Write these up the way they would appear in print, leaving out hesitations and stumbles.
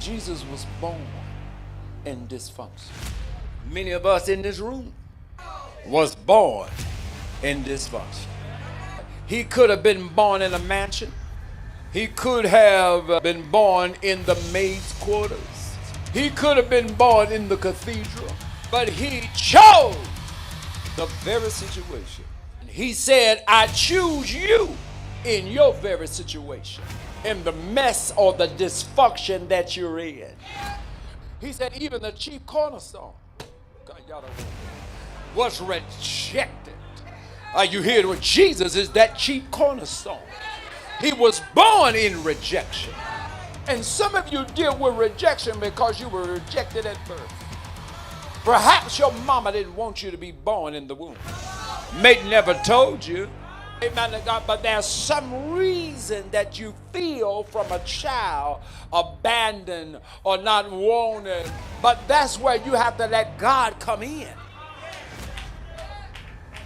Jesus was born in dysfunction. Many of us in this room was born in dysfunction. He could have been born in a mansion. He could have been born in the maid's quarters. He could have been born in the cathedral. But he chose the very situation. He said, I choose you in your very situation, in the mess or the dysfunction that you're in. He said, even the chief cornerstone was rejected. You hear what? Jesus is that chief cornerstone. He was born in rejection. And some of you deal with rejection because you were rejected at birth. Perhaps your mama didn't want you to be born in the womb. Mate never told you. Amen to God. But there's some reason that you feel from a child abandoned or not wanted. But that's where you have to let God come in.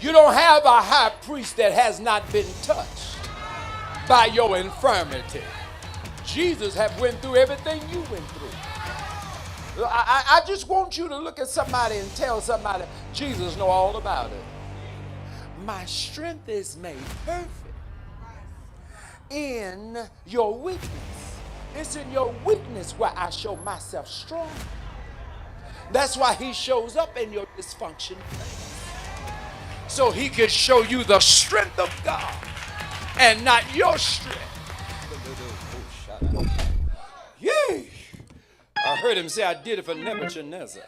You don't have a high priest that has not been touched by your infirmity. Jesus have went through everything you went through. I just want you to look at somebody and tell somebody, Jesus know all about it. My strength is made perfect in your weakness. It's in your weakness where I show myself strong. That's why he shows up in your dysfunction place. So he can show you the strength of God and not your strength. Yay! I heard him say, I did it for Nebuchadnezzar.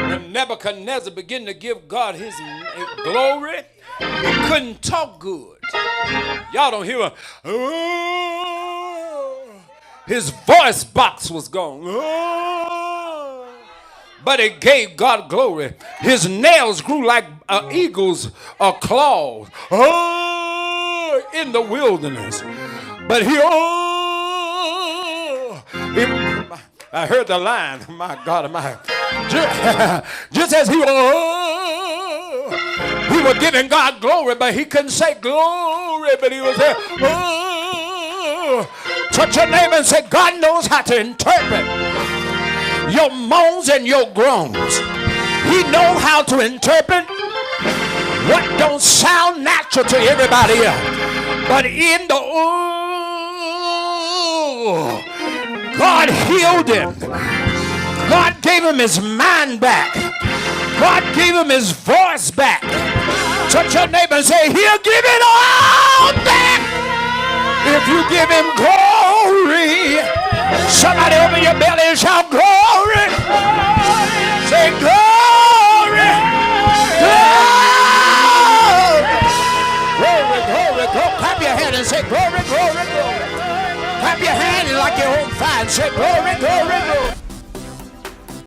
When Nebuchadnezzar began to give God his glory, he couldn't talk good. Y'all don't hear him. His voice box was gone. But it gave God glory. His nails grew like eagle's claws in the wilderness. But I heard the line. My God, just as he was giving God glory, but he couldn't say glory, but he was there. Touch your neighbor and say, God knows how to interpret your moans and your groans. He knows how to interpret what don't sound natural to everybody else. But in the God healed him. God gave him his mind back. God gave him his voice back. Touch your neighbor and say, he'll give it all back if you give him glory. Somebody open your belly and shout glory. Say glory. Glory, glory, glory. Clap your hand and say glory, glory, glory. Clap your hand like you're on fire and say glory, glory, glory.